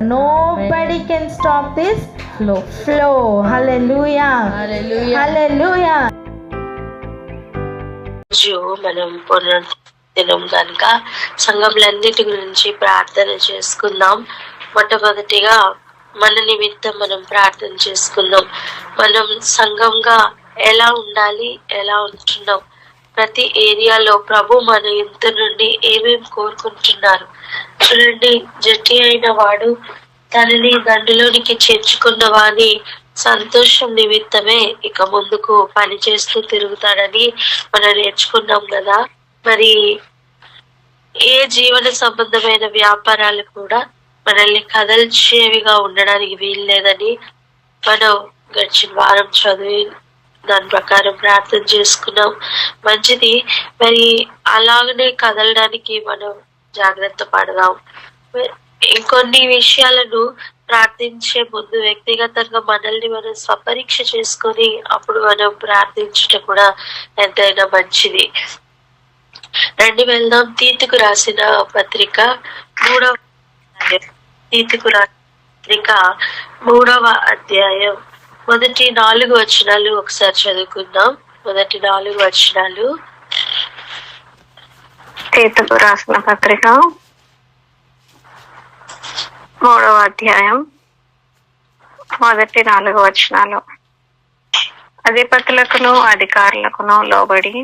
Nobody can stop this flow. Hallelujah. Hallelujah. మనం పునర్దినం కనుక సంఘములన్నిటి గురించి ప్రార్థన చేసుకుందాం. మొట్టమొదటిగా మన నిమిత్తం మనం ప్రార్థన చేసుకుందాం. మనం సంఘంగా ఎలా ఉండాలి, ఎలా ఉంటున్నాం, ప్రతి ఏరియాలో ప్రభు మన ఇంత నుండి ఏమేమి కోరుకుంటున్నారు చూడండి. జట్టి అయిన వాడు తనని దండులోనికి చేర్చుకున్న వాని సంతోషం నిమిత్తమే ఇక ముందుకు పని చేస్తూ తిరుగుతాడని మనం నేర్చుకున్నాం కదా. మరి ఏ జీవన సంబంధమైన వ్యాపారాలు కూడా మనల్ని కదల్చేవిగా ఉండడానికి వీల్లేదని మనం గడిచిన వారం చదివి దాని ప్రకారం ప్రార్థన చేసుకున్నాం. మంచిది. మరి అలాగనే కదలడానికి మనం జాగ్రత్త పడదాం. ఇంకొన్ని విషయాలను ప్రార్థించే ముందు వ్యక్తిగతంగా మనల్ని మనం స్వపరీక్ష చేసుకొని అప్పుడు మనం ప్రార్థించడం కూడా ఎంతైనా మంచిది. రండి వెళ్దాం. తీతుకు రాసిన పత్రిక 3వ అధ్యాయం మొదటి 4 వచనాలు ఒకసారి చదువుకుందాం. మొదటి 4 వచనాలు. తీతుకు రాసిన పత్రిక 3వ అధ్యాయం మొదటి 4 వచనాలు. అధిపతులకును అధికారులకును లోబడి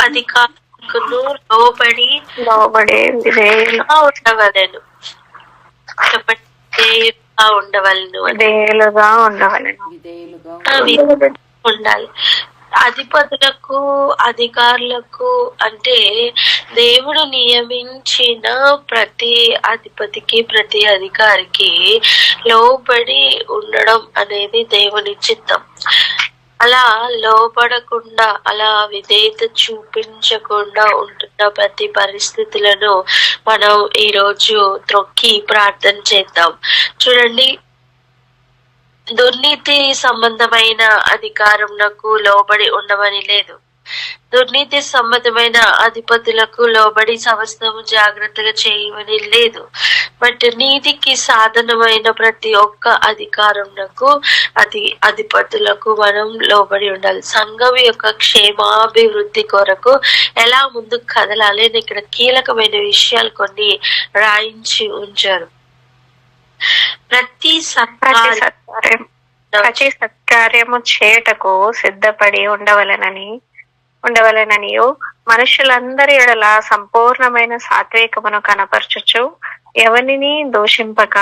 అధికారులకును లోబడి ఉండవలెను. ఉండాలి. అధిపతులకు అధికారులకు అంటే దేవుడు నియమించిన ప్రతి అధిపతికి ప్రతి అధికారికి లోబడి ఉండడం అనేది దేవుని చిత్తం. అలా లోపడకుండా, అలా విధేయత చూపించకుండా ఉంటున్న ప్రతి పరిస్థితులను మనం ఈరోజు త్రొక్కి ప్రార్థన చేద్దాం. చూడండి, దుర్నీతి సంబంధమైన అధికారంకు లోబడి ఉండమని లేదు. దుర్నీతి సంబంధమైన అధిపతులకు లోబడి సమస్తము జాగ్రత్తగా చేయమని లేదు. బట్ నీతికి సాధనమైన ప్రతి ఒక్క అధికారంకు అధిపతులకు మనం లోబడి ఉండాలి. సంఘం యొక్క క్షేమాభివృద్ధి కొరకు ఎలా ముందుకు కదలాలి అని ఇక్కడ కీలకమైన విషయాలు కొన్ని రాయించి ఉంచారు. ప్రతి సత్కార్యము చేయుటకు సిద్ధపడి ఉండవలెననియు మనుషులందరి ఎడల సంపూర్ణమైన సాత్వికమును కనపరచుచు ఎవరిని దూషింపక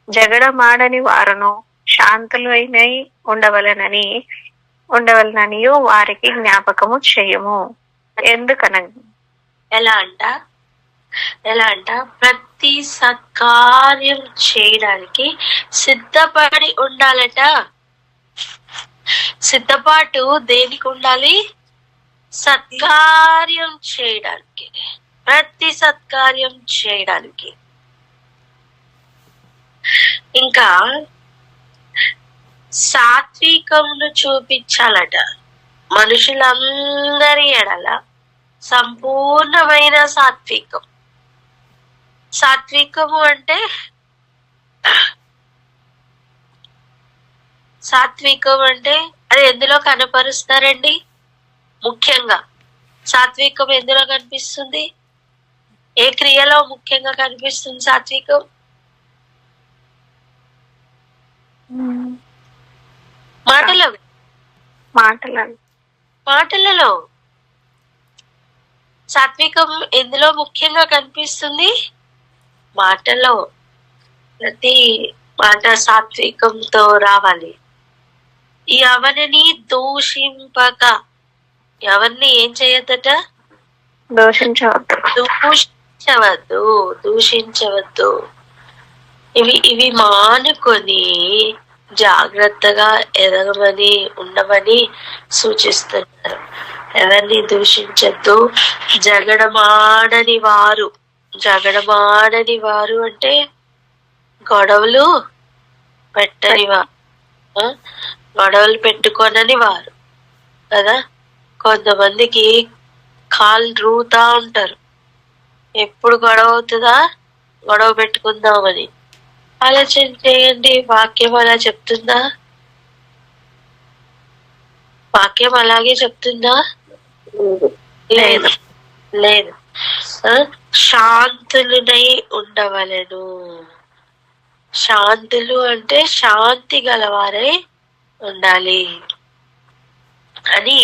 జగడమాడని వారును శాంతులైనై ఉండవలననియు వారికి జ్ఞాపకము చేయము. ఎందుకనగా ఎలా అంట ప్రతి సత్కార్యం చేయడానికి సిద్ధపడి ఉండాలట. సిద్ధపాటు దేనికి ఉండాలి? సత్కార్యం చేయడానికి, ప్రతి సత్కార్యం చేయడానికి. ఇంకా సాత్వికమును చూపించాలట. మనుషులందరి ఎడల సంపూర్ణమైన సాత్వికము అంటే అది ఎందులో కనపరుస్తారండి? ముఖ్యంగా సాత్వికం ఎందులో కనిపిస్తుంది? ఏ క్రియలో ముఖ్యంగా కనిపిస్తుంది సాత్వికం? మాటలలో సాత్వికం ఎందులో ముఖ్యంగా కనిపిస్తుంది? మాటలో. ప్రతి మాట సాత్వికంతో రావాలి. ఎవరిని దూషింపక, ఎవరిని ఏం చేయొద్దట? దూషించవద్దు. ఇవి మానుకొని జాగ్రత్తగా ఎదగమని ఉండమని సూచిస్తున్నారు. ఎవరిని దూషించద్దు. జగడమాడని వారు అంటే గొడవలు పెట్టుకొనని వారు. కదా. కొంతమందికి కాళ్ళు రూతా ఉంటారు, ఎప్పుడు గొడవ అవుతుందా, గొడవ పెట్టుకుందామని. ఆలోచన చేయండి, వాక్యం అలా చెప్తుందా? వాక్యం అలాగే చెప్తుందా? లేదు, లేదు. శాంతులునై ఉండవలెను. శాంతులు అంటే శాంతి గలవారై ఉండాలి అని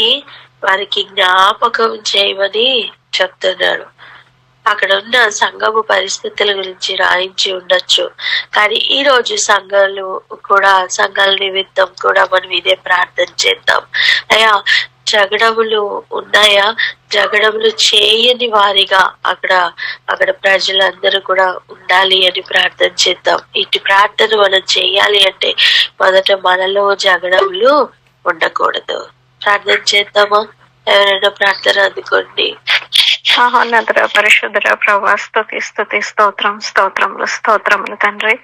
వారికి జ్ఞాపకం చేయమని చెప్తున్నాడు. అక్కడ ఉన్న సంఘము పరిస్థితుల గురించి రాయించి ఉండొచ్చు, కానీ ఈ రోజు సంఘాల నిమిత్తం కూడా మనం ఇదే ప్రార్థన చేద్దాం. అయ్యా, జగడములు ఉన్నాయా? జగడములు చేయని వారిగా అక్కడ ప్రజలందరూ కూడా ఉండాలి అని ప్రార్థన చేద్దాం. ఇటు ప్రార్థన మనం చేయాలి అంటే మొదట మనలో జగడములు ఉండకూడదు. ప్రార్థన చేద్దామా? ఎవరైనా ప్రార్థన అందుకోండి. మహోన్నతుడ పరిశుద్ధుడ ప్రభా, స్తుతి స్తుతి స్తోత్రములు తండ్రి.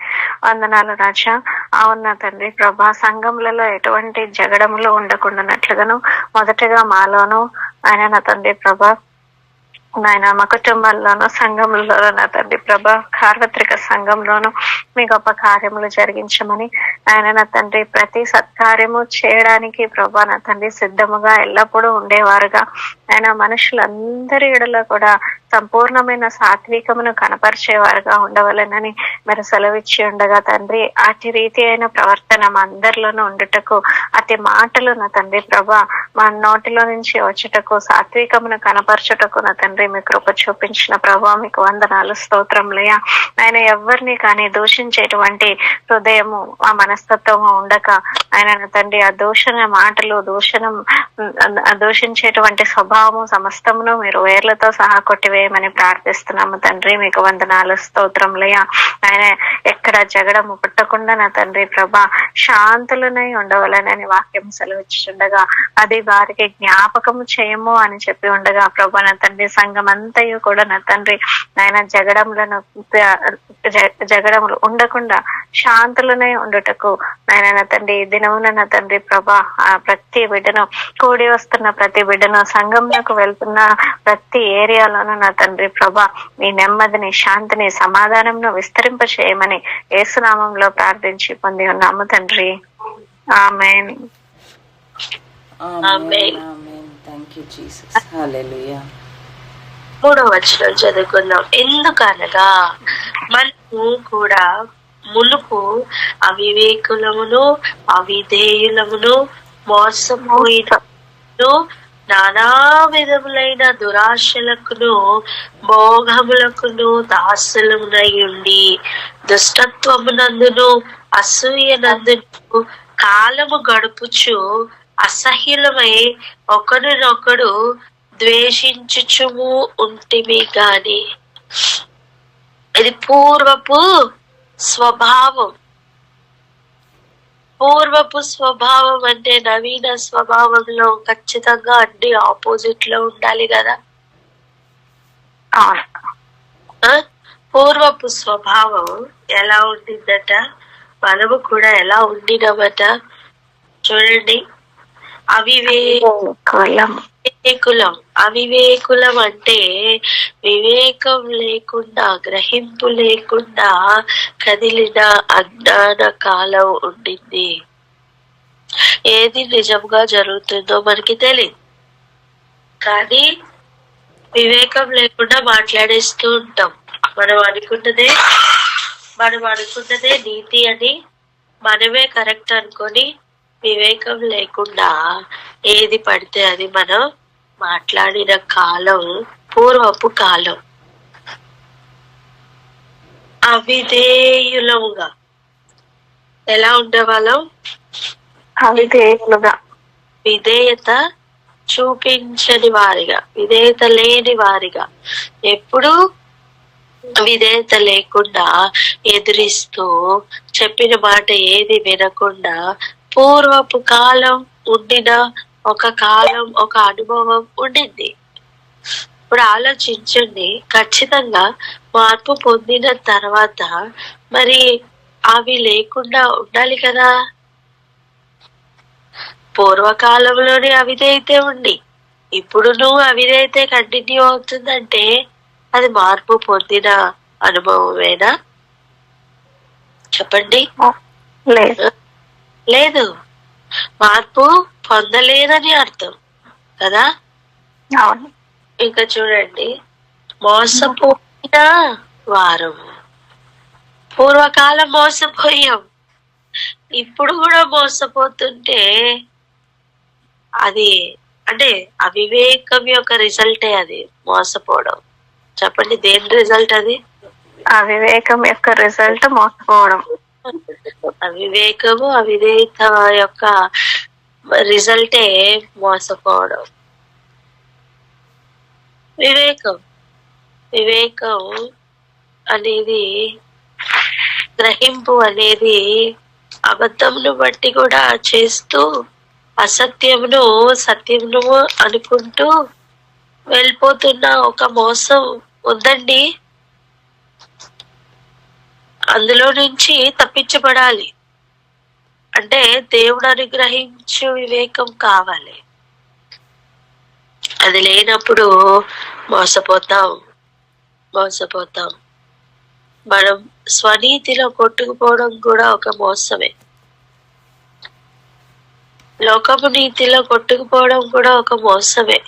వందనాలు రాజా. అవునా తండ్రి ప్రభా, సంఘములలో ఎటువంటి జగడములు ఉండకుండానట్లుగాను మొదటగా మాలోను ఆయన నా తండ్రి ప్రభా, నాయన మా కుటుంబాల్లోనూ సంఘంలోనూ నా తండ్రి ప్రభా, సార్వత్రిక సంఘంలోనూ మీ గొప్ప కార్యములు జరిగించమని ఆయన నా తండ్రి ప్రతి సత్కార్యము చేయడానికి ప్రభా నా తండ్రి సిద్ధముగా ఎల్లప్పుడూ ఉండేవారుగా ఆయన మనుషులందరి ఎడలో కూడా సంపూర్ణమైన సాత్వికమును కనపరిచేవారుగా ఉండవలెనని మీరు సెలవిచ్చి ఉండగా తండ్రి, అతి రీతి అయిన ప్రవర్తన మా అందరిలోనూ ఉండుటకు, అతి మాటలు నా తండ్రి ప్రభా మా నోటిలో నుంచి వచ్చుటకు, సాత్వికమును కనపరచుటకు నా తండ్రి మీ కృప చూపించిన ప్రభా మీకు వందనాలు, స్తోత్రములయ్యా. ఆయన ఎవరిని కానీ దూషించేటువంటి హృదయము ఆ మనస్తత్వము ఉండక ఆయన నా తండ్రి ఆ దూషణ మాటలు దూషించేటువంటి స్వభావము సమస్తమును మీరు వేర్లతో సహా కొట్టివేయమని ప్రార్థిస్తున్నాము తండ్రి. మీకు వందనాలు, స్తోత్రములయ్యా. ఆయన ఎక్కడ జగడము పుట్టకుండా నా తండ్రి ప్రభా శాంతులనై ఉండవలనని వాక్యం సెలవిచ్చుండగా అది వారికి జ్ఞాపకము చేయము అని చెప్పి ఉండగా ప్రభా నా తండ్రి సంఘం అంతయు కూడా నా తండ్రి ఆయన జగడములు ఉండకుండా శాంతులనే ఉండుటకు నాయన నా తండ్రి దినమున నా తండ్రి ప్రభా ప్రతి బిడ్డను కూడి వస్తున్న ప్రతి బిడ్డను సంఘంలోకి వెళ్తున్న ప్రతి ఏరియాలోనూ నా తండ్రి ప్రభా మీ నెమ్మదిని, శాంతిని, సమాధానంను విస్తరింప చేయమని యేసునామంలో ప్రార్థించి పొంది ఉన్నాము తండ్రి. ఆమేన్. మూడవ వచనం చదువుకుందాం. ఎందుకనగా మనము కూడా మునుపు అవివేకులమును, అవిధేయులమును, మోసపోయినను, నానా విధములైన దురాశలకును భోగములకును దాసులమునై ఉండి దుష్టత్వమునందును అసూయనందును కాలము గడుపుచు అసహ్యులమై ఒకరినొకడు ద్వేషించుచుము ఉంటిమి గాని. ఇది పూర్వపు స్వభావం. పూర్వపు స్వభావం అంటే నవీన స్వభావంలో ఖచ్చితంగా అన్ని ఆపోజిట్ లో ఉండాలి కదా. పూర్వపు స్వభావం ఎలా ఉండిందట, మనము కూడా ఎలా ఉండినామట చూడండి. అవివేకులం అంటే వివేకం లేకుండా, గ్రహింపు లేకుండా కదిలిన అజ్ఞాన కాలం ఉండింది. ఏది నిజంగా జరుగుతుందో మనకి తెలియదు, కానీ వివేకం లేకుండా మాట్లాడేస్తూ ఉంటాం. మనం అనుకున్నదే నీతి అని మనమే కరెక్ట్ అనుకొని వివేకం లేకుండా ఏది పడితే అది మనం మాట్లాడిన కాలం పూర్వపు కాలం. అవిధేయులముగా ఎలా ఉండేవాళ్ళం? విధేయత చూపించని వారిగా, విధేయత లేని వారిగా, ఎప్పుడు విధేయత లేకుండా ఎదిరిస్తూ చెప్పిన మాట ఏది వినకుండా పూర్వపు కాలం ఉండిన ఒక కాలం, ఒక అనుభవం ఉండింది. ఇప్పుడు ఆలోచించండి, ఖచ్చితంగా మార్పు పొందిన తర్వాత మరి అవి లేకుండా ఉండాలి కదా. పూర్వకాలంలోనే అవిధేయతే ఉండి ఇప్పుడు నువ్వు అవిధేయతే కంటిన్యూ అవుతుందంటే అది మార్పు పొందిన అనుభవమేనా? చెప్పండి. లేదు, మార్పు పొందలేదని అర్థం కదా. ఇంకా చూడండి, మోసపోయిన వారం. పూర్వకాలం మోసపోయాం, ఇప్పుడు కూడా మోసపోతుంటే అది అంటే అవివేకం యొక్క రిజల్టే అది మోసపోవడం. చెప్పండి, దేని రిజల్ట్ అది? అవివేకం యొక్క రిజల్ట్ మోసపోవడం. అవివేకము అవిధేయత యొక్క రిజల్టే మోసపోవడం. వివేకం అనేది, గ్రహింపు అనేది అబద్ధమును బట్టి కూడా చేస్తూ అసత్యమును సత్యమును అనుకుంటూ వెళ్ళిపోతున్న ఒక మోసం ఉందండి. అందులో నుంచి తప్పించబడాలి అంటే దేవుడు అనుగ్రహించు వివేకం కావాలి. అది లేనప్పుడు మోసపోతాం. మనం స్వనీతిలో కొట్టుకుపోవడం కూడా ఒక మోసమే. లోకపు నీతిలో కొట్టుకుపోవడం కూడా ఒక మోసమే.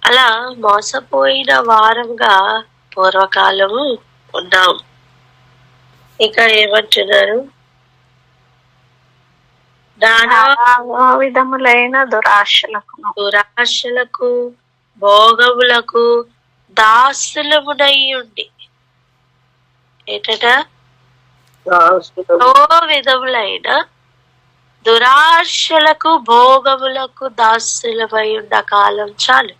అలా మోసపోయిన వారంగా పూర్వకాలము ఉన్నాం. ఇంకా ఏమంటున్నారు? నానా విధములైన దురాశలకు భోగములకు దాసులమునై ఉండి. ఏంటట? విధములైన దురాశలకు భోగములకు దాసులమై ఉన్న కాలం చాలు.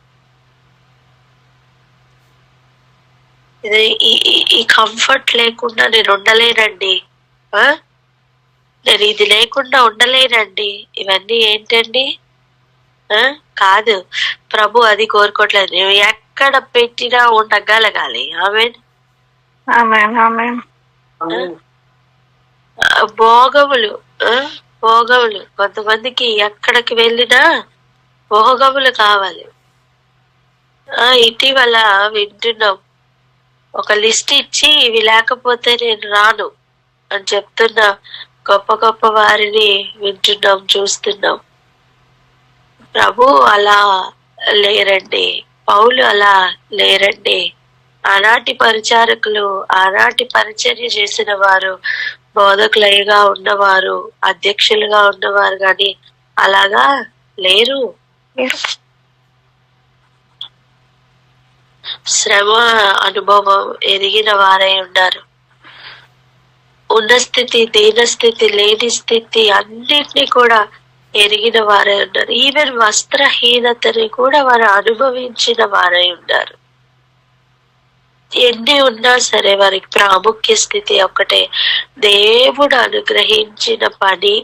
ఇది ఈ కంఫర్ట్ లేకుండా నేను ఉండలేనండి, నేను ఇది లేకుండా ఉండలేనండి. ఇవన్నీ ఏంటండి? కాదు, ప్రభు అది కోరుకోవట్లేదు. నువ్వు ఎక్కడ పెట్టినా ఉండగలగాలి. ఆమేన్. భోగములు కొంతమందికి ఎక్కడికి వెళ్ళినా భోగములు కావాలి. ఇటీవల వింటున్నాం, ఒక లిస్ట్ ఇచ్చి ఇవి లేకపోతే నేను రాను అని చెప్తున్న గొప్ప గొప్ప వారిని వింటున్నాం, చూస్తున్నాం. ప్రభు అలా లేరండి, పౌలు అలా లేరండి. ఆనాటి పరిచారకులు, ఆనాటి పరిచర్య చేసిన వారు, బోధకులుగా ఉన్నవారు, అధ్యక్షులుగా ఉన్నవారు కానీ అలాగా లేరు. శ్రమ అనుభవం ఎరిగిన వారై ఉన్నారు. ఉన్న స్థితి, దీన స్థితి, లేని స్థితి అన్నిటినీ కూడా ఎరిగిన వారై ఉన్నారు. ఈవెన్ వస్త్రహీనతని కూడా వారు అనుభవించిన వారై ఉన్నారు. ఎన్ని ఉన్నా సరే వారికి ప్రాముఖ్య స్థితి ఒక్కటే, దేవుడు అనుగ్రహించిన పని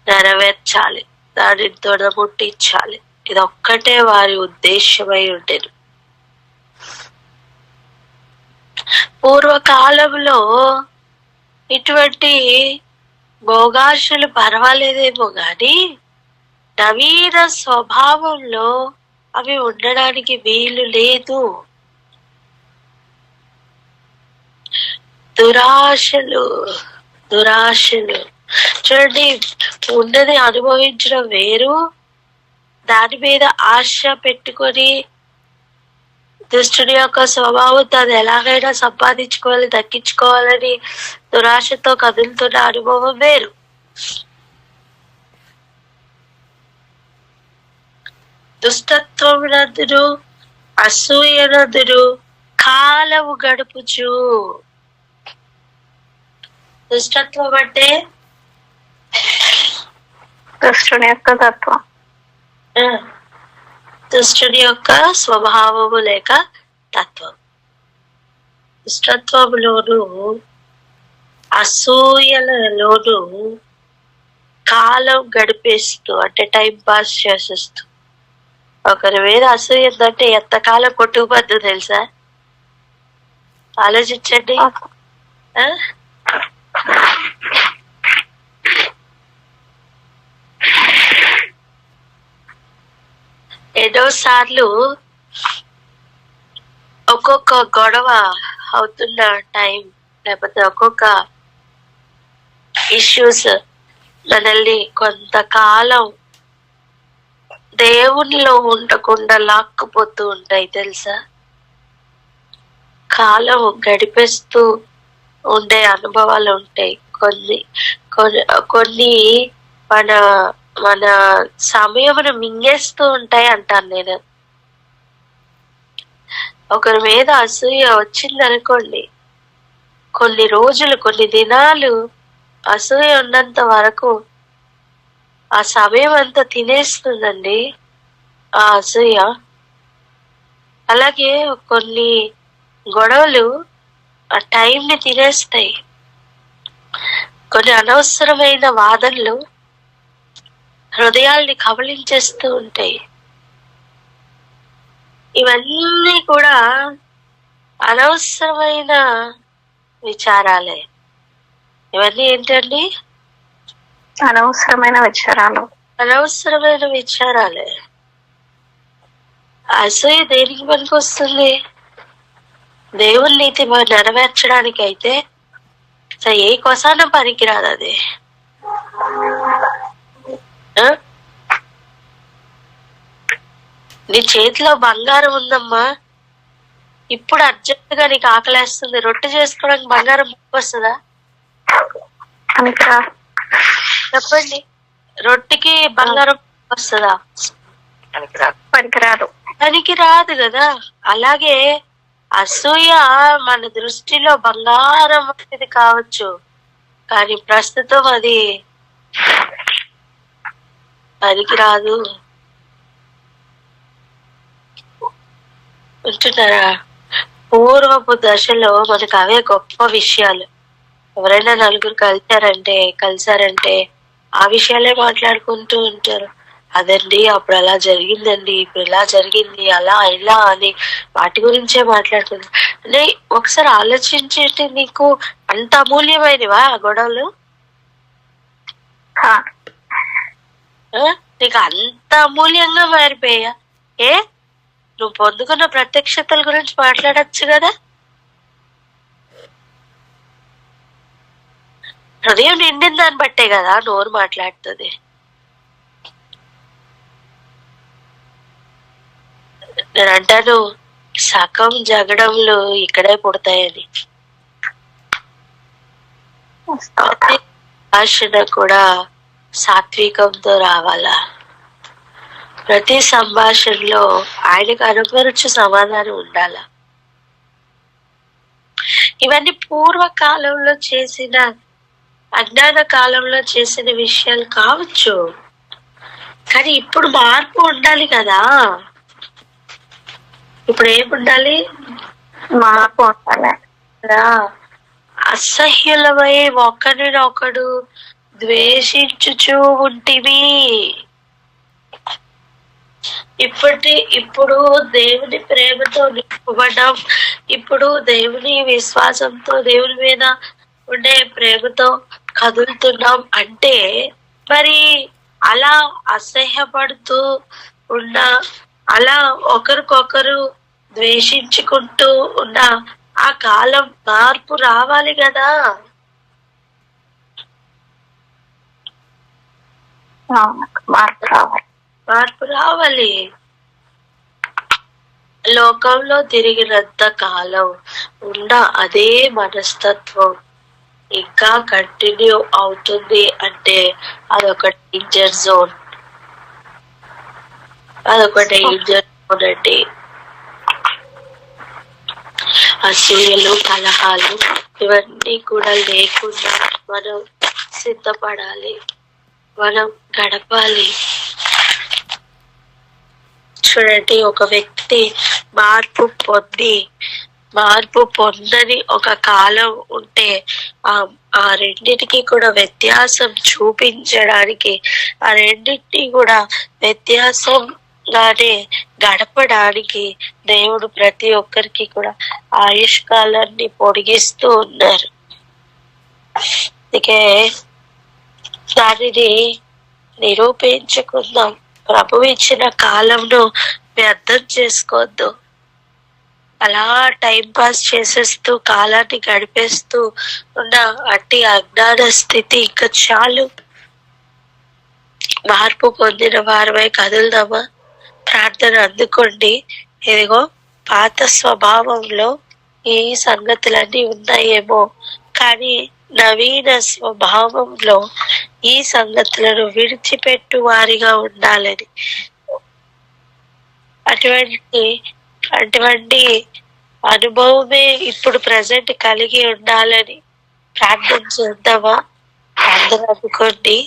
నెరవేర్చాలి, దానిని తొడముట్టించాలి. ఇది ఒక్కటే వారి ఉద్దేశమై ఉండేది. పూర్వకాలంలో ఇటువంటి భోగాశలు పర్వాలేదేమో గాని నవీన స్వభావంలో అవి ఉండడానికి వీలు లేదు. దురాశలు చూడండి, ఉన్నది అనుభవించడం వేరు, దాని మీద ఆశ పెట్టుకొని దుష్టుని యొక్క స్వభావం అది ఎలాగైనా సంపాదించుకోవాలి, దక్కించుకోవాలని దురాశతో కదులుతున్న అనుభవం వేరు. దుష్టత్వం నందును అసూయ నందును కాలము గడుపుచు. దుష్టత్వం అంటే దుష్టుని యొక్క తత్వం, దుష్టుని యొక్క స్వభావము లేక తత్వం. దుష్టత్వంలోను అసూయలలోను కాలం గడిపేస్తూ, అంటే టైం పాస్ చేసేస్తూ. ఒకరి మీద అసూయ ఉందంటే ఎంతకాలం కొట్టుకుపోద్దు తెలుసా? ఆలోచించండి. ఎన్నోసార్లు ఒక్కొక్క గొడవ అవుతున్న టైం, లేకపోతే ఒక్కొక్క ఇష్యూస్ మనల్ని కొంతకాలం దేవునిలో ఉండకుండా లాక్కుపోతూ ఉంటాయి తెలుసా. కాలం గడిపేస్తూ ఉండే అనుభవాలు ఉంటాయి. కొన్ని మన మన సమయమును మింగేస్తూ ఉంటాయి అంటాను నేను. ఒకరి మీద అసూయ వచ్చింది అనుకోండి, కొన్ని రోజులు కొన్ని దినాలు అసూయ ఉన్నంత వరకు ఆ సమయం అంతా తినేస్తుందండి ఆ అసూయ. అలాగే కొన్ని గొడవలు ఆ టైంని తినేస్తాయి. కొన్ని అనవసరమైన వాదనలు హృదయాల్ని కబళించేస్తూ ఉంటాయి. ఇవన్నీ కూడా అనవసరమైన విచారాలే. ఇవన్నీ ఏంటండి? అనవసరమైన విచారాలు. అనవసరమైన విచారాలే. అసూయ దేనికి పనికి వస్తుంది? దేవుని నీతి నెరవేర్చడానికి అయితే ఏ కొసాన పనికిరాదు అది. నీ చేతిలో బంగారం ఉందమ్మా, ఇప్పుడు అర్జెంటుగా నీకు ఆకలేస్తుంది, రొట్టె చేసుకోవడానికి బంగారం వస్తుందా? చెప్పండి, రొట్టెకి బంగారం వస్తుందా? పనికిరాదు. పనికిరాదు కదా. అలాగే అసూయ మన దృష్టిలో బంగారం అనేది కావచ్చు, కానీ ప్రస్తుతం అది పనికిరాదు. వింటున్నారా? పూర్వపు దశలో మనకు అవే గొప్ప విషయాలు. ఎవరైనా నలుగురు కలిసారంటే ఆ విషయాలే మాట్లాడుకుంటూ ఉంటారు. అదండి అప్పుడు అలా జరిగిందండి, ఇప్పుడు ఇలా జరిగింది, అలా ఇలా అని వాటి గురించే మాట్లాడుకుంటారు. అంటే ఒకసారి ఆలోచించేంటి, నీకు అంత అమూల్యమైనవా ఆ గొడవలు? నీకు అంత అమూల్యంగా మారిపోయా? నువ్వు పొందుకున్న ప్రత్యక్షతల గురించి మాట్లాడచ్చు కదా. హృదయం నిండిన దాన్ని బట్టే కదా నోరు మాట్లాడుతుంది. నేను అంటాను, సగం జగడంలో ఇక్కడే పుడతాయని. భాషణ కూడా సాత్వికంతో రావాలా. ప్రతి సంభాషణలో ఆయనకు అనుపరుచు సమాధానం ఉండాల. ఇవన్నీ పూర్వకాలంలో చేసిన, అజ్ఞాన కాలంలో చేసిన విషయాలు కావచ్చు, కానీ ఇప్పుడు మార్పు ఉండాలి కదా. ఇప్పుడు ఏముండాలి? మార్పు ఉండాలి. అసహ్యులమై ఒకరినొకడు ద్వేషించుచూ ఉంటివి. ఇప్పుడు దేవుని ప్రేమతో నింపబడ్డాం. ఇప్పుడు దేవుని విశ్వాసంతో, దేవుని మీద ఉండే ప్రేమతో కదులుతున్నాం. అంటే మరి అలా అసహ్యపడుతూ ఉన్న, అలా ఒకరికొకరు ద్వేషించుకుంటూ ఉన్న ఆ కాలం మార్పు రావాలి కదా. మార్పు రావాలి. లోకంలో తిరిగినంత కాలం ఉన్న అదే మనస్తత్వం ఇంకా కంటిన్యూ అవుతుంది అంటే అదొక డేంజర్ జోన్. అండి. అసూయలు, కలహాలు ఇవన్నీ కూడా లేకుండా మనం సిద్ధపడాలి, మనం గడపాలి. చూడండి, ఒక వ్యక్తి మార్పు పొందని ఒక కాలం ఉంటే ఆ రెండింటికి కూడా వ్యత్యాసం చూపించడానికి, ఆ రెండింటినీ కూడా వ్యత్యాసంగానే గడపడానికి దేవుడు ప్రతి ఒక్కరికి కూడా ఆయుష్కాలాన్ని పొడిగిస్తూ ఉన్నారు. అందుకే దానిని నిరూపించుకుందాం. ప్రభు ఇచ్చిన కాలంలో వ్యర్థం చేసుకోవద్దు. అలా టైం పాస్ చేసేస్తూ కాలాన్ని గడిపేస్తూ ఉన్న అట్టి అజ్ఞాన స్థితి ఇంకా చాలు. మార్పు పొందిన వారమై కదులుదామా? ప్రార్థన అందుకోండి. ఇదిగో పాత స్వభావంలో ఈ సంగతులన్నీ ఉన్నాయేమో, కానీ నవీన స్వభావంలో ఈ సంగతులను విడిచిపెట్టు వారిగా ఉండాలని, అటువంటి అనుభవమే ఇప్పుడు ప్రజెంట్ కలిగి ఉండాలని ప్రార్థన చేద్దామా? ప్రార్థన అందుకోండి.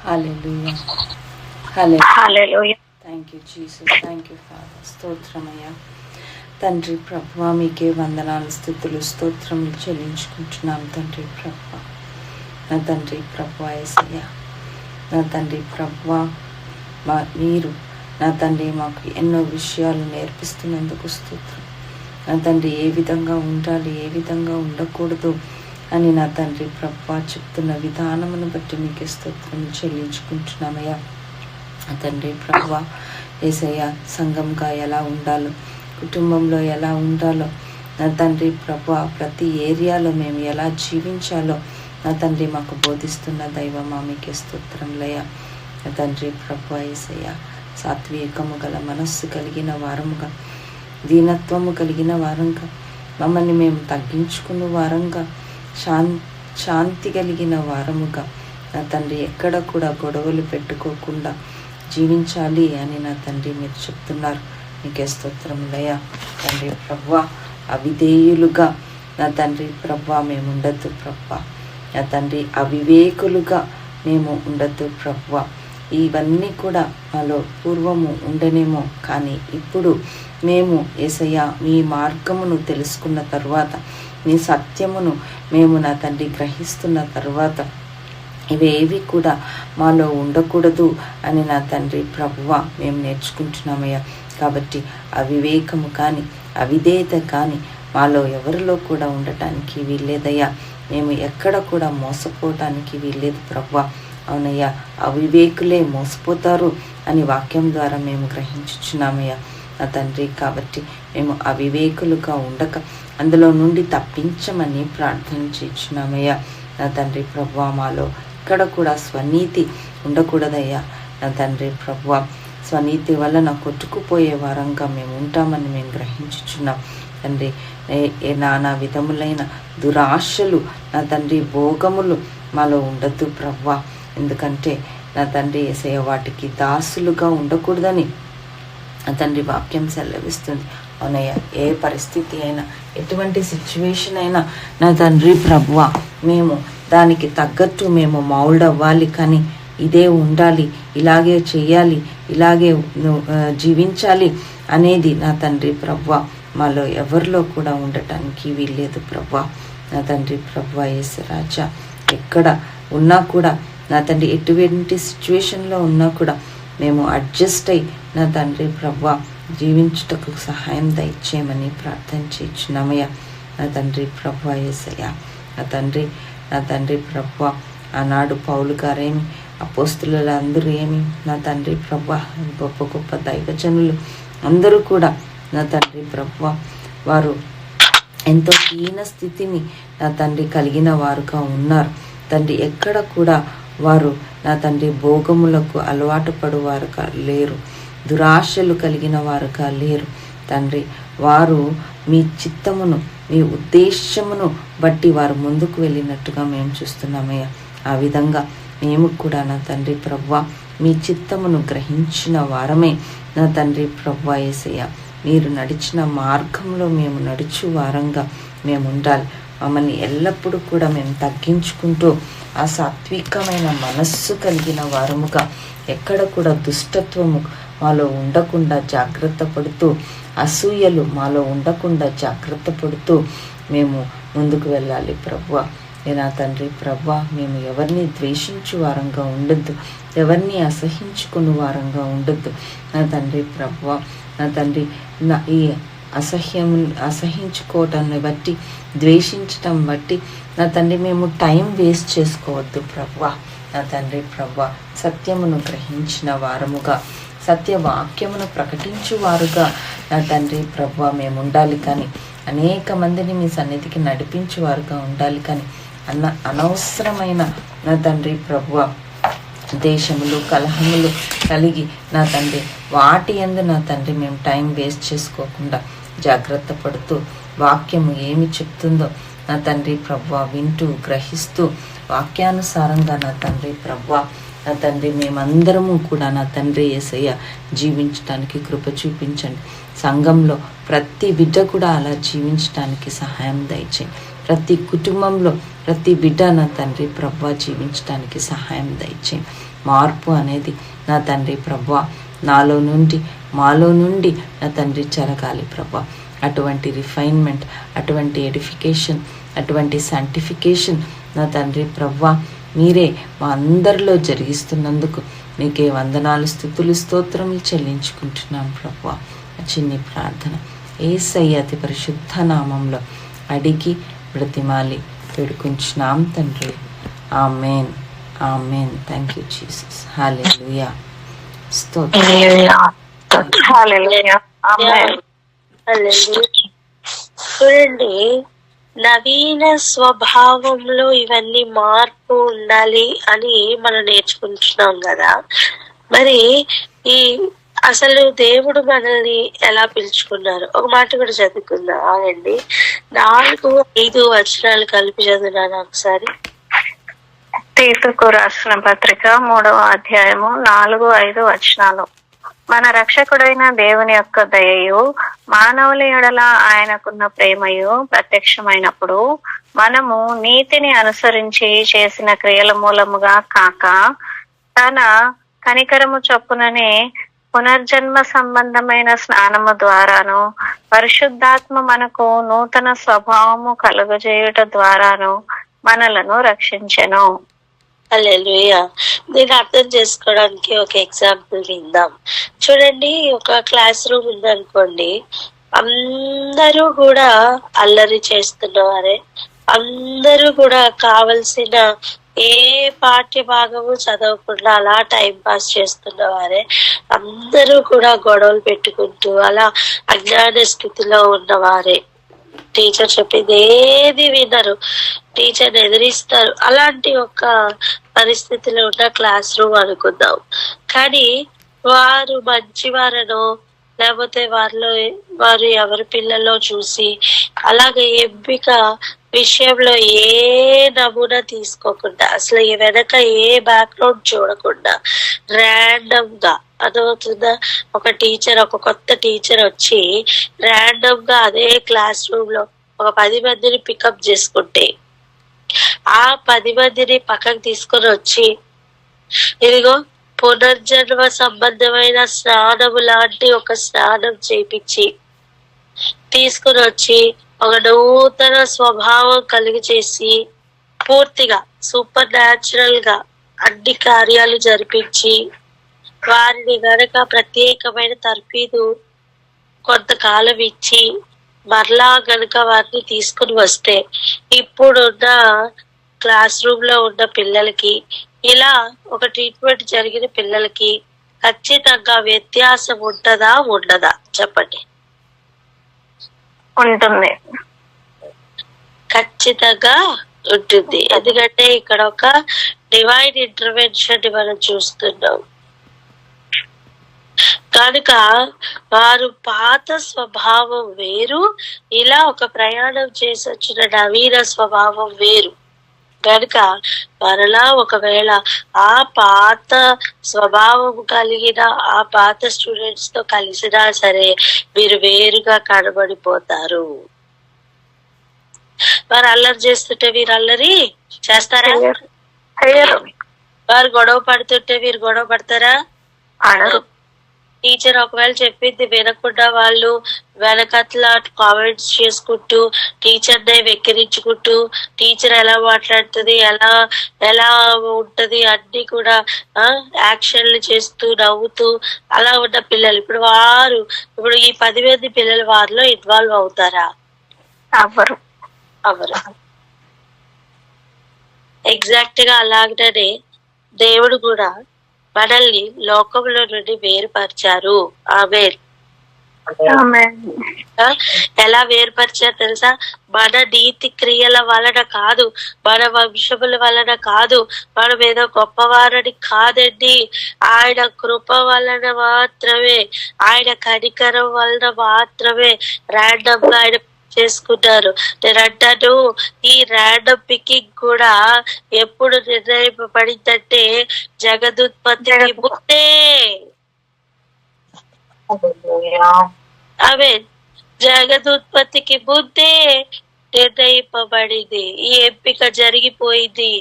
Hallelujah. Hallelujah. Thank you Jesus, thank you father. స్తోత్రమయ్యా తండ్రి ప్రభువా, మీకే వందనాలు, స్తుతులు, స్తోత్రములు చెల్లించుకుంటున్నాం తండ్రి ప్రభువా. నా తండ్రి ప్రభువా యేసయ్యా, నా తండ్రి ప్రభువా, మీరు నా తండ్రి మాకు ఎన్నో విషయాలు నేర్పిస్తున్నందుకు స్తోత్రం. నా తండ్రి ఏ విధంగా ఉండాలి, ఏ విధంగా ఉండకూడదు అని నా తండ్రి ప్రభువా చెప్తున్న విధానమును బట్టి మీకే స్తోత్రం చెల్లించుకుంటున్నామయ్యా. నా తండ్రి ప్రభువా యేసయ్యా, సంఘంగా ఎలా ఉండాలో, కుటుంబంలో ఎలా ఉండాలో, నా తండ్రి ప్రభువా ప్రతి ఏరియాలో మేము ఎలా జీవించాలో నా తండ్రి మాకు బోధిస్తున్న దైవమా మీకే స్తోత్రంలయ్యా. నా తండ్రి ప్రభువా యేసయ్యా, సాత్వికము గల మనస్సు కలిగిన వారముగా, దీనత్వము కలిగిన వారంగా, మమ్మల్ని మేము తగ్గించుకున్న వారంగా, శాంతి కలిగిన వారముగా నా తండ్రి ఎక్కడ కూడా గొడవలు పెట్టుకోకుండా జీవించాలి అని నా తండ్రి మీరు చెప్తున్నారు. నీకే స్తోత్రములయ్యా. తండ్రి ప్రభువా, అవిధేయులుగా నా తండ్రి ప్రభువా మేము ఉండద్దు ప్రభువా. నా తండ్రి అవివేకులుగా మేము ఉండద్దు ప్రభువా. ఇవన్నీ కూడా మాలో పూర్వము ఉండనేమో, కానీ ఇప్పుడు మేము యేసయ్యా మీ మార్గమును తెలుసుకున్న తర్వాత, మీ సత్యమును మేము నా తండ్రి గ్రహిస్తున్న తర్వాత ఇవేవి కూడా మాలో ఉండకూడదు అని నా తండ్రి ప్రభువా మేము నేర్చుకుంటున్నామయ్యా. కాబట్టి అవివేకము కానీ అవిధేయత కానీ మాలో ఎవరిలో కూడా ఉండటానికి వీల్లేదయ్యా. మేము ఎక్కడ కూడా మోసపోవటానికి వీల్లేదు ప్రభువా. అవునయ్యా, అవివేకులే మోసపోతారు అని వాక్యం ద్వారా మేము గ్రహించుచున్నామయ్యా నా తండ్రి. కాబట్టి మేము అవివేకులుగా ఉండక అందులో నుండి తప్పించమని ప్రార్థన చేస్తున్నామయ్యా నా తండ్రి ప్రభువా. మాలో ఇక్కడ కూడా స్వనీతి ఉండకూడదయ్యా నా తండ్రి ప్రభువా. స్వనీతి వలన కొట్టుకుపోయే వారంగా మేము ఉంటామని మేము గ్రహించుచున్నాం తండ్రి. నానా విధములైన దురాశలు నా తండ్రి, భోగములు మాలో ఉండద్దు ప్రభువా. ఎందుకంటే నా తండ్రి యేసయ్య వాటికి దాసులుగా ఉండకూడదని నా తండ్రి వాక్యం సెలవిస్తుంది. అవునయ్యా, ఏ పరిస్థితి అయినా, ఎటువంటి సిచ్యువేషన్ అయినా నా తండ్రి ప్రభువా మేము దానికి తగ్గట్టు మేము మౌల్డ్ అవ్వాలి, కానీ ఇదే ఉండాలి, ఇలాగే చెయ్యాలి, ఇలాగే జీవించాలి అనేది నా తండ్రి ప్రభువా మాలో ఎవరిలో కూడా ఉండటానికి వీల్లేదు ప్రభువా. నా తండ్రి ప్రభువా యేసు రాజా, ఎక్కడ ఉన్నా కూడా నా తండ్రి ఎటువంటి సిచ్యువేషన్లో ఉన్నా కూడా మేము అడ్జస్ట్ అయ్యి నా తండ్రి ప్రభువా జీవించుటకు సహాయం దయచేయమని ప్రార్థన చేయుచున్నామయ్యా నా తండ్రి ప్రభువా యేసయ్యా. నా తండ్రి ప్రభువా, ఆనాడు పౌలు గారేమి, అపోస్తులు అందరూ ఏమి నా తండ్రి ప్రభువా, గొప్ప గొప్ప దైవజనులు అందరూ కూడా నా తండ్రి ప్రభువా వారు ఎంతో హీన స్థితిని నా తండ్రి కలిగిన వారుగా ఉన్నారు తండ్రి. ఎక్కడ కూడా వారు నా తండ్రి భోగములకు అలవాటు పడువారుగా లేరు, దురాశలు కలిగిన వారుగా లేరు తండ్రి. వారు మీ చిత్తమును, మీ ఉద్దేశమును బట్టి వారు ముందుకు వెళ్ళినట్టుగా మేము చూస్తున్నామయ్యా. ఆ విధంగా మేము కూడా నా తండ్రి ప్రభువా మీ చిత్తమును గ్రహించిన వారమే నా తండ్రి ప్రభువా యేసయ్య. మీరు నడిచిన మార్గంలో మేము నడుచు వారంగా మేము ఉండాలి. మమ్మల్ని ఎల్లప్పుడూ కూడా మేము తగ్గించుకుంటూ ఆ సాత్వికమైన మనస్సు కలిగిన వారముగా, ఎక్కడ కూడా దుష్టత్వము మాలో ఉండకుండా జాగ్రత్త పడుతూ, అసూయలు మాలో ఉండకుండా జాగ్రత్త పడుతూ మేము ముందుకు వెళ్ళాలి ప్రభువా. నా తండ్రి ప్రభువా, మేము ఎవరిని ద్వేషించు వారంగా ఉండొద్దు, ఎవరిని అసహించుకుని వారంగా ఉండొద్దు నా తండ్రి ప్రభువా. నా తండ్రి ఈ అసహించుకోవటాన్ని బట్టి, ద్వేషించటం బట్టి నా తండ్రి మేము టైం వేస్ట్ చేసుకోవద్దు ప్రభువా. నా తండ్రి ప్రభువా, సత్యమును గ్రహించిన వారముగా, సత్యవాక్యమును ప్రకటించువారుగా నా తండ్రి ప్రభువా మేము ఉండాలి. కానీ అనేక మందిని మీ సన్నిధికి నడిపించేవారుగా ఉండాలి. కానీ అనవసరమైన నా తండ్రి ప్రభువా దేశములు, కలహములు కలిగి నా తండ్రి వాటి యందు నా తండ్రి మేము టైం వేస్ట్ చేసుకోకుండా జాగ్రత్త పడుతూ, వాక్యము ఏమి చెప్తుందో నా తండ్రి ప్రభువా వింటూ, గ్రహిస్తూ, వాక్యానుసారంగా నా తండ్రి ప్రభువా నా తండ్రి మేమందరము కూడా నా తండ్రి యేసయ్య జీవించడానికి కృప చూపించండి. సంఘంలో ప్రతి బిడ్డ కూడా అలా జీవించడానికి సహాయం దయచేయండి. ప్రతి కుటుంబంలో ప్రతి బిడ్డ నా తండ్రి ప్రభువా జీవించడానికి సహాయం దయచేయండి. మార్పు అనేది నా తండ్రి ప్రభువా మాలో నుండి నా తండ్రి జరగాలి ప్రభువా. అటువంటి రిఫైన్మెంట్, అటువంటి ఎడిఫికేషన్, అటువంటి శాంటిఫికేషన్ నా తండ్రి ప్రభువా మీరే మా అందరిలో జరిగిస్తున్నందుకు మీకే వందనాలు, స్తుతులు, స్తోత్రములు చెల్లించుకుంటున్నాం ప్రభువా. చిన్ని ప్రార్థన యేసయ్య అతి పరిశుద్ధ నామంలో అడిగి బ్రతిమాలి వేడుకుంటున్నాం తండ్రి. Amen, amen. Thank you Jesus. Hallelujah. స్తోత్రం. చూడండి, నవీన స్వభావంలో ఇవన్నీ మార్పు ఉండాలి అని మనం నేర్చుకుంటున్నాం కదా. మరి అసలు దేవుడు మనల్ని ఎలా పిలుచుకున్నారు ఒక మాట కూడా చదువుకుందాం. ఆగండి, 4-5 వచనాలు కలిపి చదువున్నాను ఒకసారి. తీతుకు రాసిన పత్రిక 3వ అధ్యాయము 4-5 వచనాలు. మన రక్షకుడైన దేవుని యొక్క దయయు మానవుల ఎడల ఆయనకున్న ప్రేమయు ప్రత్యక్షమైనప్పుడు మనము నీతిని అనుసరించి చేసిన క్రియల మూలముగా కాక తన కనికరము చొప్పుననే పునర్జన్మ సంబంధమైన స్నానము ద్వారాను పరిశుద్ధాత్మ మనకు నూతన స్వభావము కలుగజేయుట ద్వారాను మనలను రక్షించెను. హల్లెలూయా. దీన్ని అర్థం చేసుకోవడానికి ఒక ఎగ్జాంపుల్ విందాం. చూడండి, ఒక క్లాస్ రూమ్ ఉందనుకోండి, అందరూ కూడా అల్లరి చేస్తున్నవారే, అందరూ కూడా కావలసిన ఏ పాఠ్య భాగము చదవకుండా అలా టైం పాస్ చేస్తున్నవారే, అందరూ కూడా గొడవలు పెట్టుకుంటూ అలా అజ్ఞాన స్థితిలో ఉన్నవారే. టీచర్ చెప్పింది ఏది వినరు, టీచర్ ఎదిరిస్తారు. అలాంటి ఒక పరిస్థితిలో ఉన్న క్లాస్ రూమ్ అనుకుందాం. కానీ వారు మంచివారనో లేకపోతే వారు ఎవరి పిల్లలో చూసి అలాగే ఎంపిక విషయంలో ఏ నమూనా తీసుకోకుండా, అసలు వెనక ఏ బ్యాక్గ్రౌండ్ చూడకుండా ర్యాండమ్ గా, అర్థమవుతుందా, ఒక కొత్త టీచర్ వచ్చి ర్యాండమ్ గా అదే క్లాస్ రూమ్ లో ఒక 10 మందిని పికప్ చేసుకుంటే ఆ 10 మందిని పక్కకు తీసుకొని వచ్చి ఇదిగో పునర్జన్మ సంబంధమైన స్నానము లాంటి ఒక స్నానం చేపించి తీసుకుని వచ్చి ఒక నూతన స్వభావం కలిగి చేసి పూర్తిగా సూపర్ న్యాచురల్ గా అన్ని కార్యాలు జరిపించి వారిని గనక ప్రత్యేకమైన తర్ఫీదు కొంతకాలం ఇచ్చి మరలా గనక వారిని తీసుకుని వస్తే ఇప్పుడున్న క్లాస్ రూమ్ లో ఉన్న పిల్లలకి ఇలా ఒక ట్రీట్మెంట్ జరిగిన పిల్లలకి ఖచ్చితంగా వ్యత్యాసం ఉంటుందా ఉండదా చెప్పండి? ఉంటుంది, ఖచ్చితంగా ఉంటుంది. ఎందుకంటే ఇక్కడ ఒక డివైన్ ఇంటర్వెన్షన్ మనం చూస్తున్నాం కనుక వారు పాత స్వభావం వేరు, ఇలా ఒక ప్రయాణం చేసి వచ్చిన నవీన స్వభావం వేరు. కనుక మరలా ఒకవేళ ఆ పాత స్వభావం కలిగిన ఆ పాత స్టూడెంట్స్ తో కలిసినా సరే వీరు వేరుగా కనబడిపోతారు. వారు అల్లరి చేస్తుంటే వీరు అల్లరి చేస్తారా? అయ్యారు. వారు గొడవ పడుతుంటే వీరు గొడవ పడతారా? టీచర్ ఒకవేళ చెప్పింది వినకుండా వాళ్ళు వెనకట్ల కామెంట్స్ చేసుకుంటూ, టీచర్ నే వెక్కిరించుకుంటూ, టీచర్ ఎలా మాట్లాడుతుంది, ఎలా ఎలా ఉంటది అన్ని కూడా యాక్షన్లు చేస్తూ నవ్వుతూ అలా ఉన్న పిల్లలు ఇప్పుడు ఈ 10 మంది పిల్లలు వారిలో ఇన్వాల్వ్ అవుతారా? అవ్వరు. ఎగ్జాక్ట్ గా అలాగనే దేవుడు కూడా మనల్ని లోకంలో నుండి వేరుపరిచారు. ఎలా వేరుపరిచారు తెలుసా? మన నీతి క్రియల వలన కాదు, మన వంశముల వలన కాదు, మనం ఏదో గొప్పవారని కాదండి. ఆయన కృప వలన మాత్రమే, ఆయన కనికరం వలన మాత్రమే ర్యాండమ్ గా ఆయన చేసుకుంటారు. నేను అంటాను, ఈ ర్యాండమ్ పికింగ్ కూడా ఎప్పుడు నిర్ణయింపబడిందంటే జగదుత్పత్తికి ముందే. అవే జగదుత్పత్తికి ముందే నిర్ణయింపబడింది. ఈ ఎంపిక జరిగిపోయింది.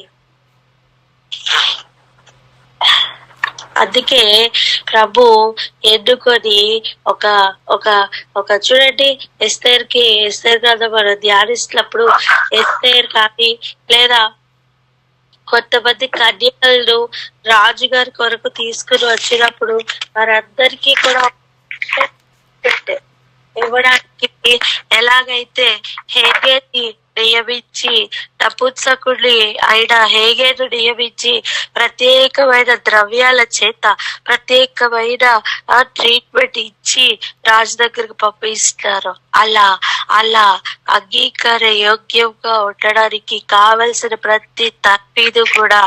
అందుకే ప్రభు ఎన్నుకొని ఒక ఒక ఒక చూడండి, ఎస్తేర్ గ్రంథం మనం ధ్యానిస్తున్నప్పుడు ఎస్తేర్ కానీ లేదా కొంతమంది కన్యకలను రాజుగారి కొరకు తీసుకుని వచ్చినప్పుడు వారందరికీ కూడా ఇవ్వడానికి ఎలాగైతే హేగేని నియమించి, నపుంసకుడిని అయిన హేగేను నియమించి ప్రత్యేకమైన ద్రవ్యాల చేత ప్రత్యేకమైన ట్రీట్మెంట్ ఇచ్చి రాజు దగ్గరికి పంపిస్తారు. అలా అంగీకార యోగ్యంగా ఉండడానికి కావలసిన ప్రతి తర్ఫీదు కూడా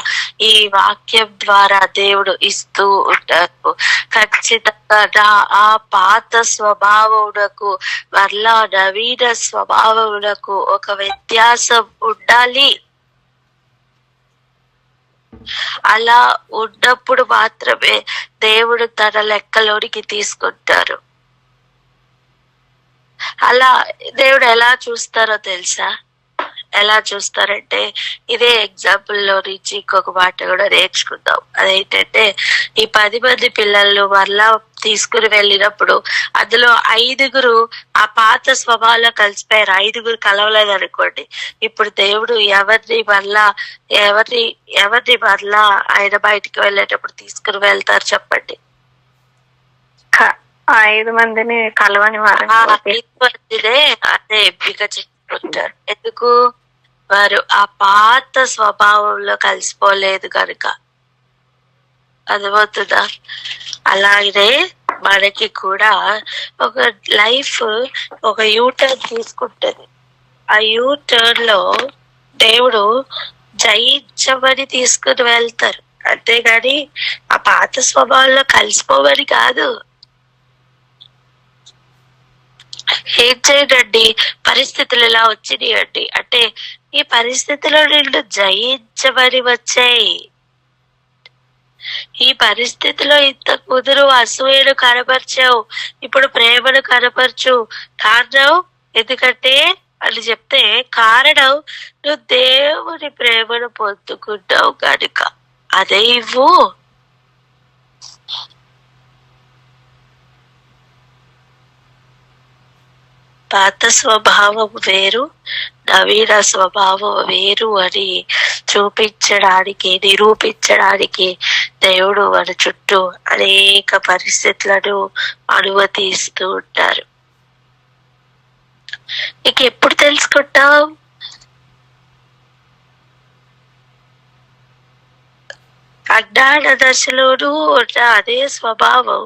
ఈ వాక్యం ద్వారా దేవుడు ఇస్తూ ఉంటారు. ఖచ్చితంగా ఆ పాత స్వభావమునకు మరలా నవీన స్వభావమునకు ఒక వ్యత్యాసం ఉండాలి. అలా ఉన్నప్పుడు మాత్రమే దేవుడు తన లెక్కలోనికి తీసుకుంటారు. అలా దేవుడు ఎలా చూస్తారో తెలుసా? ఎలా చూస్తారంటే, ఇదే ఎగ్జాంపుల్ లో నుంచి ఇంకొక మాట కూడా నేర్చుకుందాం. అదేంటంటే, ఈ 10 మంది పిల్లలు మరలా తీసుకుని వెళ్ళినప్పుడు అందులో 5 ఆ పాత స్వభావంలో కలిసిపోయారు. 5 కలవలేదు అనుకోండి. ఇప్పుడు దేవుడు ఎవరిని మరలా ఆయన బయటికి వెళ్ళేటప్పుడు తీసుకుని వెళ్తారు చెప్పండి? 5 మందిని కలవని వారు 5 మందినే అదే ఎంపిక చేసుకుంటారు. ఎందుకు? వారు ఆ పాత స్వభావంలో కలిసిపోలేదు కనుక. అర్థమవుతుందా? అలాగే మనకి కూడా ఒక లైఫ్ ఒక యూటర్న్ తీసుకుంటది. ఆ యూటర్న్ లో దేవుడు జయించమని తీసుకుని వెళ్తారు, అంతేగాని ఆ పాత స్వభావంలో కలిసిపోమని కాదు. ఏం చేయడండి, పరిస్థితులు ఇలా వచ్చినాయండి అంటే ఈ పరిస్థితిలో నిన్ను జయించమని వచ్చాయి. ఈ పరిస్థితిలో ఇంతకు ముందు అసూయను కనపరిచావు, ఇప్పుడు ప్రేమను కనపరచు. కారణం ఎందుకంటే అని చెప్తే, కారణం నువ్వు దేవుని ప్రేమను పొందుకుంటావు కనుక అదే ఇవ్వు. పాత స్వభావం వేరు, నవీన స్వభావం వేరు అని చూపించడానికి, నిరూపించడానికి దేవుడు మన చుట్టూ అనేక పరిస్థితులను అనుమతిస్తూ ఉంటారు. నీకు ఎప్పుడు తెలుసుకుంటావు? అజ్ఞాన దశలోనూ ఉన్న అదే స్వభావం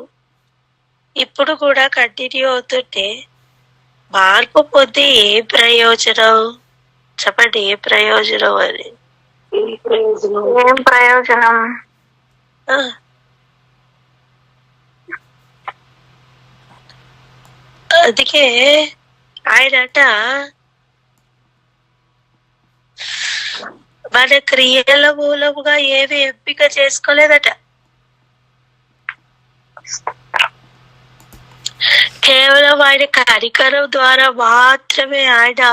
ఇప్పుడు కూడా కంటిన్యూ అవుతుంటే మార్పు పొంది ఏ ప్రయోజనం చెప్పండి? ఏ ప్రయోజనం అని? ఏం ప్రయోజనం? అందుకే ఆయనట మన క్రియల మూలముగా ఏమి ఎంపిక చేసుకోలేదట. కేవలం ఆయన కనికరం ద్వారా మాత్రమే ఆయన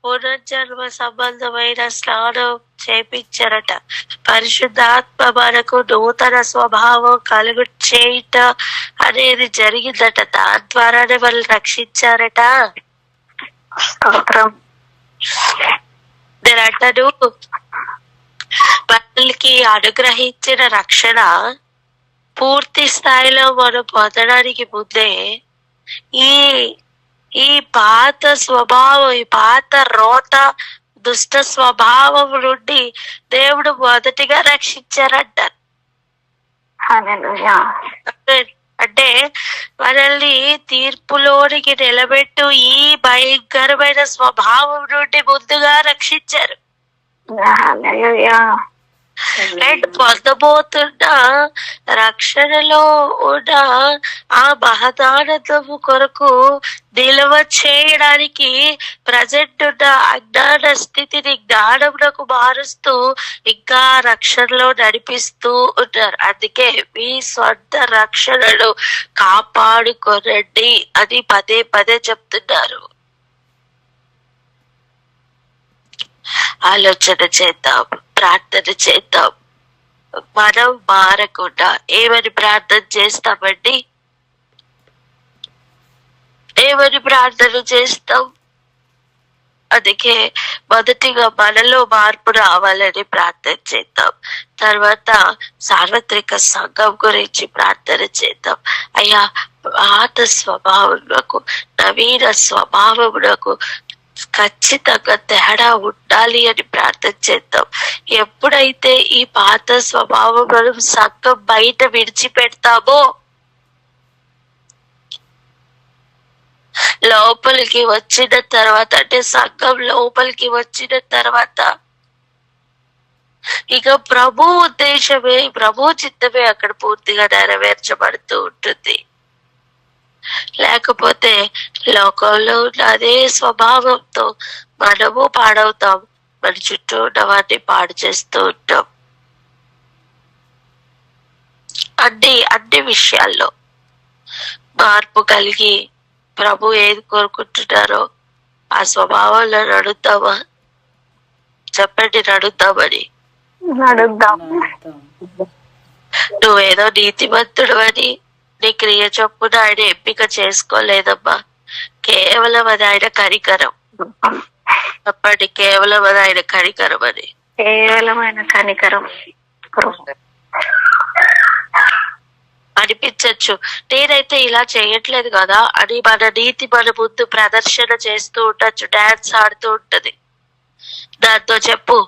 పునర్జన్మ సంబంధమైన స్నానం చేపించారట. పరిశుద్ధాత్మ మనకు నూతన స్వభావం కలుగు చేయుట అనేది జరిగిందట. దాని ద్వారానే వాళ్ళు రక్షించారట. స్తోత్రం. నేను అంటాను, వాళ్ళకి అనుగ్రహించిన రక్షణ పూర్తి స్థాయిలో మనం పొందడానికి ముందే ఈ ఈ పాత స్వభావం, ఈ పాత రోత దుష్ట స్వభావం నుండి దేవుడు మొదటిగా రక్షించారంటారు. హల్లెలూయా. అంటే మనల్ని తీర్పులోనికి నిలబెట్టు ఈ భయంకరమైన స్వభావం నుండి ముందుగా రక్షించారు. హల్లెలూయా. అండ్ పొందబోతున్న రక్షణలో ఉన్న ఆ మహదానందము కొరకు నిల్వ చేయడానికి ప్రజెంట్ ఉన్న అజ్ఞాన స్థితిని జ్ఞానమునకు మారుస్తూ ఇంకా రక్షణలో నడిపిస్తూ ఉన్నారు. అందుకే మీ సొంత రక్షణను కాపాడుకోనండి అని పదే పదే చెప్తున్నారు. ఆలోచన చేద్దాం, ప్రార్థన చేద్దాం. మనం మారకుండా ఏమని ప్రార్థన చేస్తామండి? ఏమని ప్రార్థన చేస్తాం? అందుకే మొదటిగా మనలో మార్పు రావాలని ప్రార్థన చేద్దాం. తర్వాత సార్వత్రిక సంఘం గురించి ప్రార్థన చేద్దాం. అయ్యా, పాత స్వభావమునకు నవీన స్వభావమునకు ఖచ్చితంగా తేడా ఉండాలి అని ప్రార్థన చేద్దాం. ఎప్పుడైతే ఈ పాత స్వభావం మనం సంఘం బయట విడిచిపెడతామో లోపలికి వచ్చిన తర్వాత, అంటే సంఘం లోపలికి వచ్చిన తర్వాత ఇక ప్రభు ఉద్దేశమే, ప్రభు చిత్తమే అక్కడ పూర్తిగా నెరవేర్చబడుతూ ఉంటుంది. లేకపోతే లోకంలో ఉన్న అదే స్వభావంతో మనము పాడవుతాం, మన చుట్టూ ఉన్న వాటిని పాడు చేస్తూ ఉంటాం. అన్ని విషయాల్లో మార్పు కలిగి ప్రభు ఏది కోరుకుంటున్నారో ఆ స్వభావంలో నడుద్దామా? చెప్పండి, నడుద్దామని. నువ్వేదో నీతిమంతుడు అని నీ క్రియ చొప్పున ఆయన ఎంపిక చేసుకోలేదమ్మా. కేవలం అది ఆయన కనికరం. చెప్పండి, కేవలం అది ఆయన కనికరం అని. కేవలమైన కనికరం. అనిపించచ్చు, నేనైతే ఇలా చేయట్లేదు కదా అని మన నీతి మన ముందు ప్రదర్శన చేస్తూ ఉండొచ్చు, డాన్స్ ఆడుతూ ఉంటది. దాంతో చెప్పు,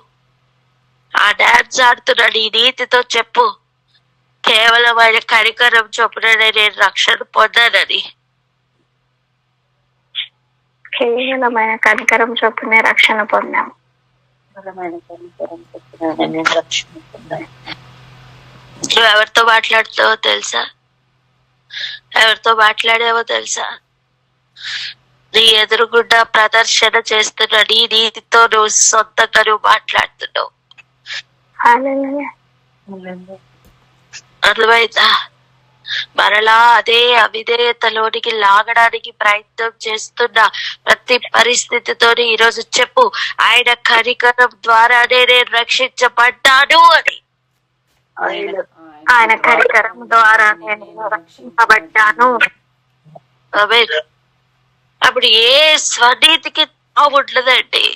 ఆ డాన్స్ ఆడుతున్న నీ నీతితో చెప్పు, కేవలం ఆయన కనికరం చొప్పున నేను రక్షణ పొందానని. కేవలమైన కనికరం చొప్పునే రక్షణ పొందాం. నువ్వు ఎవరితో మాట్లాడుతావో తెలుసా? ఎవరితో మాట్లాడావో తెలుసా? నీ ఎదురుగుండా ప్రదర్శన చేస్తున్న నీ నీతితో నువ్వు సొంతంగా నువ్వు మాట్లాడుతున్నావు. అర్థమైందా? మరలా అదే అవిధేయతలోనికి లాగడానికి ప్రయత్నం చేస్తున్న ప్రతి పరిస్థితితో ఈరోజు చెప్పు, ఆయన కనికరం ద్వారానే నేను రక్షించబడ్డాను అని. ఆయన కనికరం ద్వారా నేను రక్షించబడ్డాను. అప్పుడు ఏ స్వనీతికి ఉండదండి.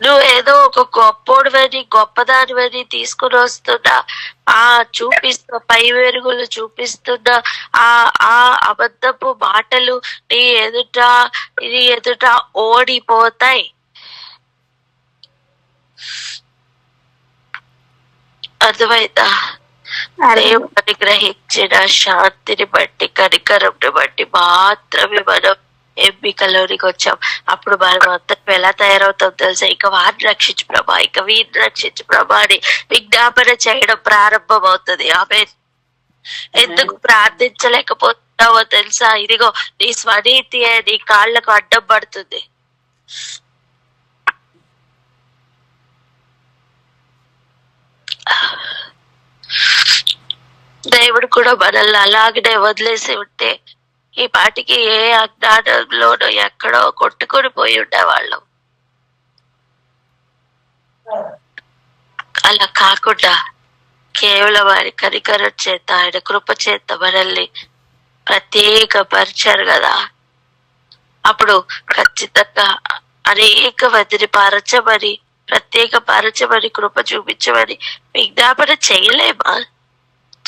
నువ్వేదో ఒక గొప్పోడివని గొప్పదానివని తీసుకుని వస్తున్నా, ఆ చూపిస్తూ పై వెరుగులు చూపిస్తున్నా ఆ అబద్ధపు మాటలు నీ ఎదుట ఓడిపోతాయి. అర్థమైందా? దేవుని గ్రహించిన శాంతిని బట్టి, కనికరంని బట్టి మాత్రమే మనం ఎంపికలోనికి వచ్చాం. అప్పుడు మనం అందరం ఎలా తయారవుతాం తెలుసా? ఇక వారిని రక్షించు ప్రభా, ఇక వీరిని రక్షించు ప్రభా అని విజ్ఞాపన చేయడం ప్రారంభం అవుతుంది. ఆమె ఎందుకు ప్రార్థించలేకపోతున్నావో తెలుసా? ఇదిగో నీ స్వనీతి నీ కాళ్లకు అడ్డం పడుతుంది. దేవుడు కూడా మనల్ని అలాగనే వదిలేసి ఉంటే ఈ పాటికి ఏ అజ్ఞానంలోనో ఎక్కడో కొట్టుకొని పోయి ఉండేవాళ్ళం. అలా కాకుండా కేవలం ఆయన కనికరం చేత, ఆయన కృప చేత మనల్ని ప్రత్యేకపరిచారు కదా, అప్పుడు ఖచ్చితంగా అనేక మందిని పరచమని, ప్రత్యేకపరచమని, కృప చూపించమని విజ్ఞాపన చేయలేమా?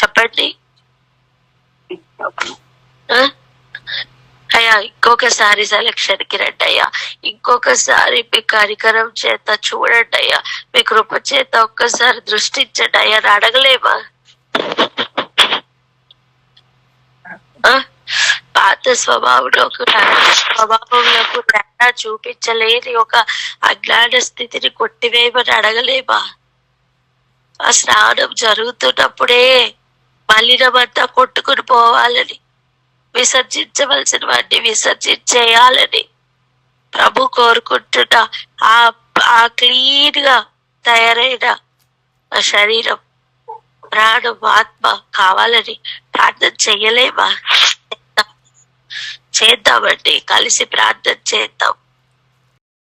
చెప్పండి. అయ్యా ఇంకొకసారి సెలక్షన్ కి రండి అయ్యా, ఇంకొకసారి మీ కనికరం చేత చూడండి అయ్యా, మీ కృప చేత ఒక్కసారి దృష్టించండి అయ్యా అని అడగలేమా? పాత స్వభావంలోకి చూపించలేని ఒక అజ్ఞాన స్థితిని కొట్టివేయమని అడగలేమా? ఆ స్నానం జరుగుతున్నప్పుడే మలినమంతా కొట్టుకుని పోవాలని, విసర్జించవలసిన వాటిని విసర్జించేయాలని ప్రభు కోరుకుంటున్న ఆ క్లీన్ గా తయారైన ఆ శరీరం, ప్రాణం, ఆత్మ కావాలని ప్రార్థన చెయ్యలేమా? చేద్దామండి, కలిసి ప్రార్థన చేద్దాం.